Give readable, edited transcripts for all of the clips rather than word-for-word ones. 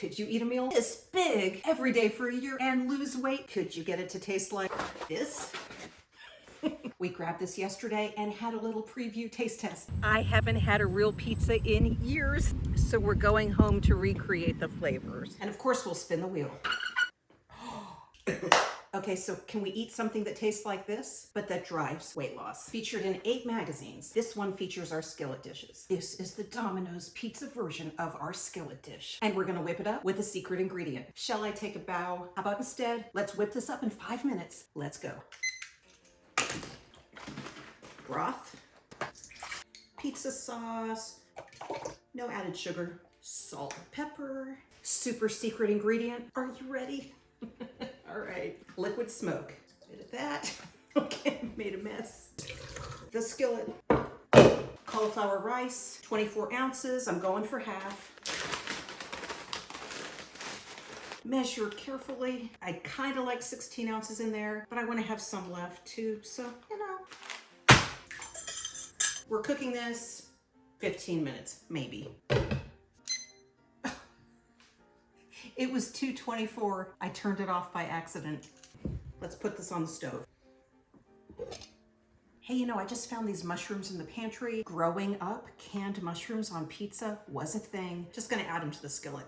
Could you eat a meal this big every day for a year and lose weight? Could you get it to taste like this? We grabbed this yesterday and had a little preview taste test. I haven't had a real pizza in years, so we're going home to recreate the flavors. And of course, we'll spin the wheel. Okay, so can we eat something that tastes like this, but that drives weight loss? Featured in 8 magazines, this one features our skillet dishes. This is the Domino's pizza version of our skillet dish. And we're gonna whip it up with a secret ingredient. Shall I take a bow? How about instead, let's whip this up in 5 minutes. Let's go. Broth, pizza sauce, no added sugar, salt, pepper, super secret ingredient. Are you ready? All right, liquid smoke. Bit of that. Okay, made a mess. The skillet. Cauliflower rice, 24 ounces. I'm going for half. Measure carefully. I kind of like 16 ounces in there, but I want to have some left too, so, you know. We're cooking this 15 minutes, maybe. It was 2:24. I turned it off by accident. Let's put this on the stove. Hey, you know, I just found these mushrooms in the pantry. Growing up, canned mushrooms on pizza was a thing. Just gonna add them to the skillet.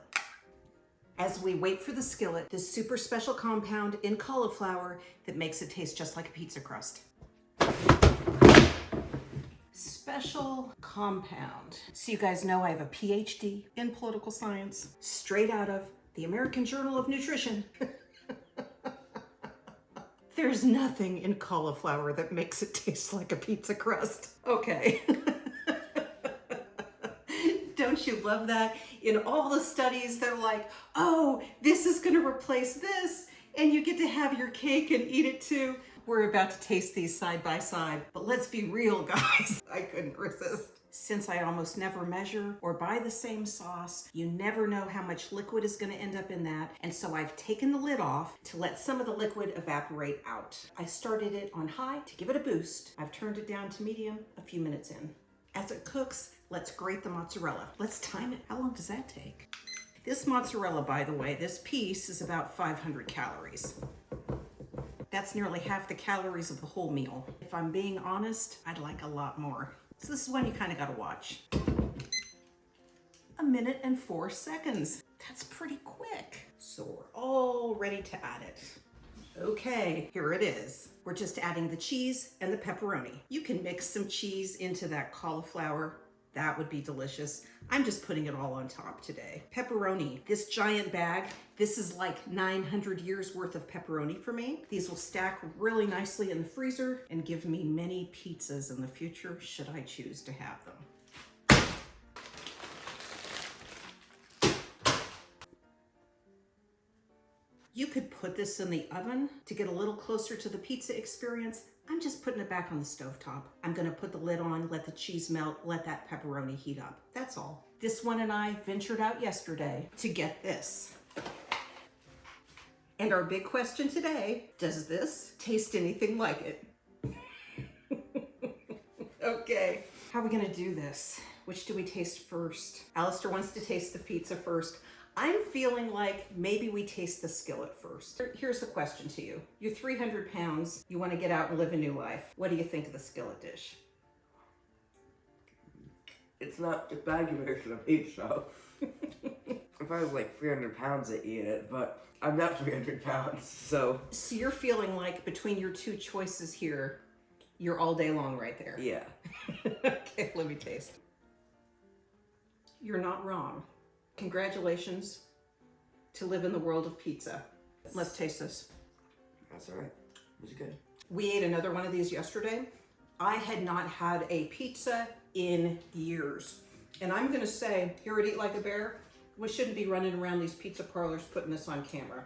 As we wait for the skillet, this super special compound in cauliflower that makes it taste just like a pizza crust. Special compound. So you guys know I have a PhD in political science, straight out of the American Journal of Nutrition. There's nothing in cauliflower that makes it taste like a pizza crust. Okay. Don't you love that? In all the studies, they're like, oh, this is gonna replace this, and you get to have your cake and eat it too. We're about to taste these side by side, but let's be real, guys. I couldn't resist. Since I almost never measure or buy the same sauce, you never know how much liquid is gonna end up in that. And so I've taken the lid off to let some of the liquid evaporate out. I started it on high to give it a boost. I've turned it down to medium a few minutes in. As it cooks, let's grate the mozzarella. Let's time it. How long does that take? This mozzarella, by the way, this piece is about 500 calories. That's nearly half the calories of the whole meal. If I'm being honest, I'd like a lot more. So this is one you kind of gotta watch. 1 minute and 4 seconds. That's pretty quick. So we're all ready to add it. Okay, here it is. We're just adding the cheese and the pepperoni. You can mix some cheese into that cauliflower. That would be delicious. I'm just putting it all on top today. Pepperoni, this giant bag, this is like 900 years worth of pepperoni for me. These will stack really nicely in the freezer and give me many pizzas in the future, should I choose to have them. You could put this in the oven to get a little closer to the pizza experience. I'm just putting it back on the stovetop. I'm gonna put the lid on, let the cheese melt, let that pepperoni heat up. That's all. This one and I ventured out yesterday to get this. And our big question today, does this taste anything like it? Okay, how are we gonna do this? Which do we taste first? Alistair wants to taste the pizza first. I'm feeling like maybe we taste the skillet first. Here's the question to you. You're 300 pounds, you want to get out and live a new life. What do you think of the skillet dish? It's not a bad version of pizza. If I was like 300 pounds, I'd eat it, but I'm not 300 pounds, so. So you're feeling like between your two choices here, you're all day long right there. Yeah. Okay, let me taste. You're not wrong. Congratulations to live in the world of pizza. Let's taste this. That's all right. It was good. We ate another one of these yesterday. I had not had a pizza in years. And I'm gonna say, here at Eat Like a Bear, we shouldn't be running around these pizza parlors putting this on camera.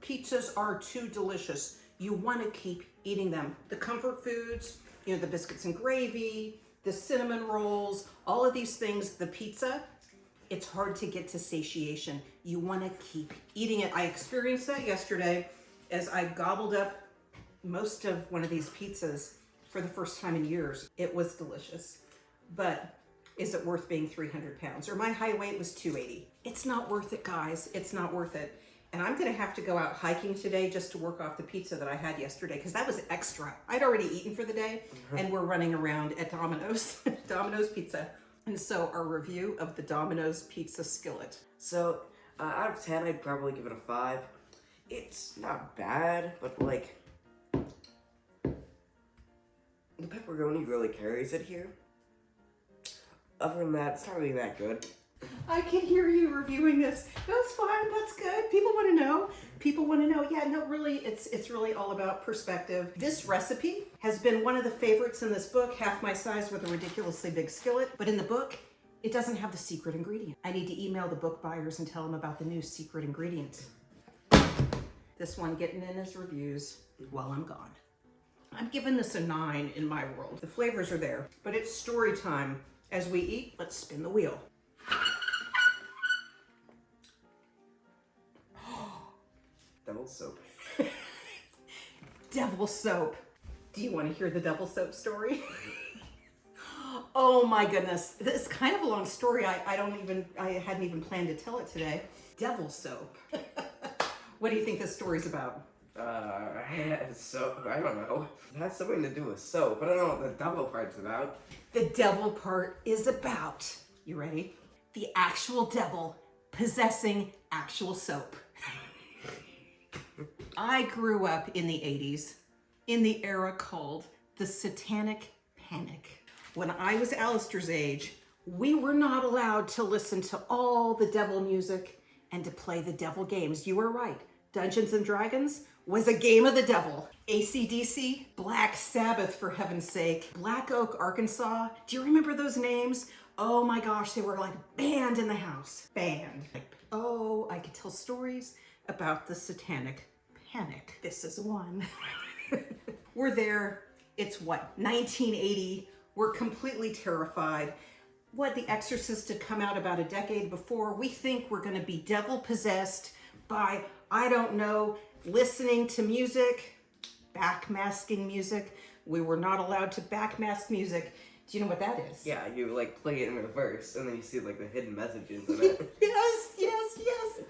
Pizzas are too delicious. You wanna keep eating them. The comfort foods, you know, the biscuits and gravy, the cinnamon rolls, all of these things, the pizza, it's hard to get to satiation. You wanna keep eating it. I experienced that yesterday as I gobbled up most of one of these pizzas for the first time in years. It was delicious. But Is it worth being 300 pounds? Or my high weight was 280. It's not worth it, guys. It's not worth it. And I'm gonna have to go out hiking today just to work off the pizza that I had yesterday, because that was extra. I'd already eaten for the day, and we're running around at Domino's, Domino's Pizza. And so our review of the Domino's Pizza Skillet. So, out of 10, I'd probably give it a 5. It's not bad, but like, the pepperoni really carries it here. Other than that, it's not really that good. I can hear you reviewing this. That's fine. That's good. People want to know. People want to know. Yeah, no, really, it's really all about perspective. This recipe has been one of the favorites in this book, Half My Size with a Ridiculously Big Skillet. But in the book, it doesn't have the secret ingredient. I need to email the book buyers and tell them about the new secret ingredients. This one getting in his reviews while I'm gone. I'm giving this a 9 in my world. The flavors are there, but it's story time. As we eat, let's spin the wheel. Devil soap. Devil soap. Do you want to hear the devil soap story? Oh my goodness. This is kind of a long story. I hadn't even planned to tell it today. Devil soap. What do you think this story's about? Soap, I don't know. It has something to do with soap. I don't know what the devil part's about. The devil part is about, you ready? The actual devil possessing actual soap. I grew up in the 80s, in the era called the Satanic Panic. When I was Alistair's age, we were not allowed to listen to all the devil music and to play the devil games. You were right. Dungeons and Dragons was a game of the devil. AC/DC, Black Sabbath, for heaven's sake, Black Oak, Arkansas. Do you remember those names? Oh my gosh, they were like banned in the house. Banned. Oh, I could tell stories about the Satanic Panic. This is one. We're there. It's what, 1980. We're completely terrified. What, The Exorcist had come out about a decade before. We think we're gonna be devil possessed by, I don't know, listening to music, backmasking music. We were not allowed to backmask music. Do you know what that is? Yeah, you like play it in reverse and then you see like the hidden messages in it. Yes, yes, yes.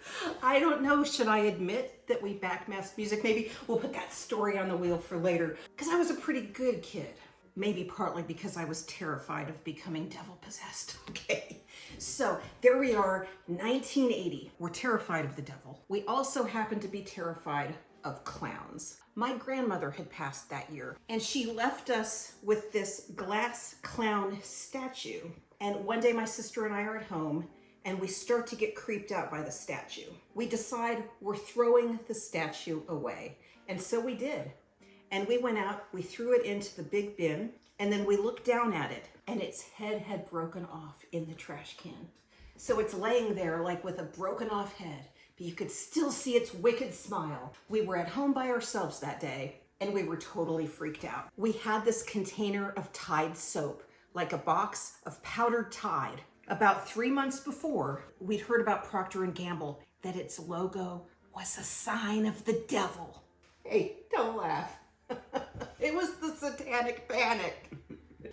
I don't know, should I admit that we backmask music? Maybe we'll put that story on the wheel for later. Because I was a pretty good kid. Maybe partly because I was terrified of becoming devil possessed. Okay, so there we are, 1980. We're terrified of the devil. We also happen to be terrified of clowns. My grandmother had passed that year, and she left us with this glass clown statue. And one day my sister and I are at home, and we start to get creeped out by the statue. We decide we're throwing the statue away. And so we did. And we went out, we threw it into the big bin, and then we looked down at it, and its head had broken off in the trash can. So it's laying there like with a broken off head, but you could still see its wicked smile. We were at home by ourselves that day, and we were totally freaked out. We had this container of Tide soap, like a box of powdered Tide. About 3 months before, we'd heard about Procter & Gamble, that its logo was a sign of the devil. Hey, don't laugh. It was the Satanic Panic.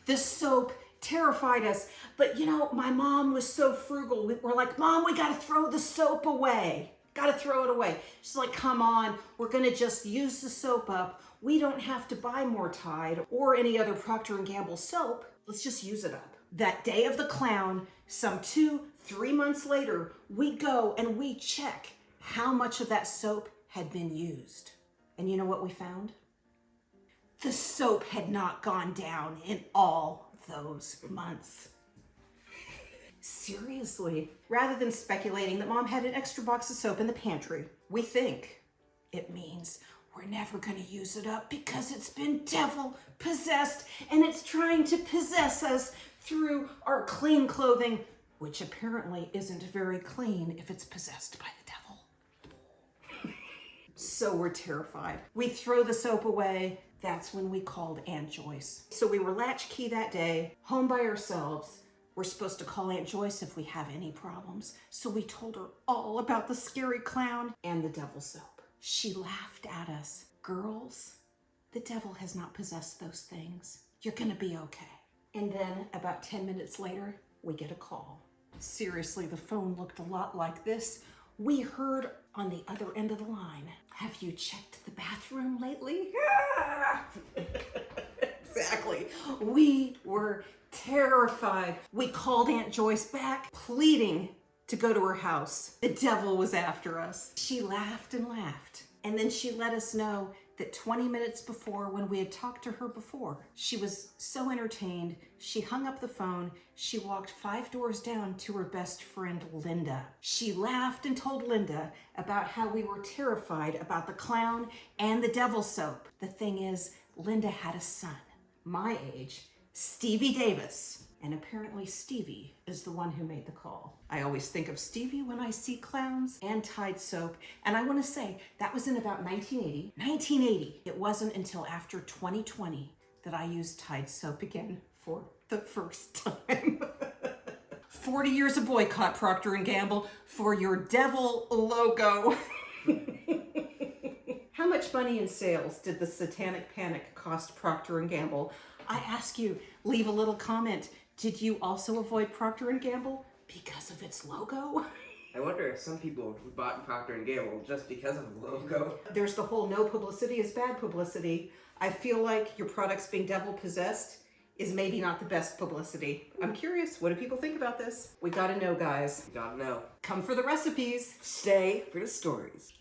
The soap terrified us, but you know, my mom was so frugal. We were like, Mom, we gotta throw the soap away. Gotta throw it away. She's like, come on, we're gonna just use the soap up. We don't have to buy more Tide or any other Procter & Gamble soap. Let's just use it up. That day of the clown, some 2-3 months later, we go and we check how much of that soap had been used. And you know what we found? The soap had not gone down in all those months. Seriously. Rather than speculating that Mom had an extra box of soap in the pantry, we think it means we're never going to use it up because it's been devil possessed and it's trying to possess us through our clean clothing, which apparently isn't very clean if it's possessed by the devil. So we're terrified. We throw the soap away. That's when we called Aunt Joyce. So we were latchkey that day, home by ourselves. We're supposed to call Aunt Joyce if we have any problems. So we told her all about the scary clown and the devil soap. She laughed at us. Girls, the devil has not possessed those things. You're gonna be okay. And then about 10 minutes later, we get a call. Seriously, the phone looked a lot like this. We heard on the other end of the line, "Have you checked the bathroom lately?" Exactly. We were terrified. We called Aunt Joyce back, pleading to go to her house. The devil was after us. She laughed and laughed. And then she let us know that 20 minutes before, when we had talked to her before, she was so entertained, she hung up the phone, she walked 5 doors down to her best friend, Linda. She laughed and told Linda about how we were terrified about the clown and the devil soap. The thing is, Linda had a son, my age, Stevie Davis. And apparently Stevie is the one who made the call. I always think of Stevie when I see clowns and Tide soap. And I want to say that was in about 1980. 1980. It wasn't until after 2020 that I used Tide soap again for the first time. 40 years of boycott, Procter & Gamble, for your devil logo. How much money in sales did the Satanic Panic cost Procter & Gamble? I ask you, leave a little comment. Did you also avoid Procter & Gamble because of its logo? I wonder if some people bought Procter & Gamble just because of the logo. There's the whole no publicity is bad publicity. I feel like your products being devil possessed is maybe not the best publicity. I'm curious, what do people think about this? We gotta know, guys. You gotta know. Come for the recipes. Stay for the stories.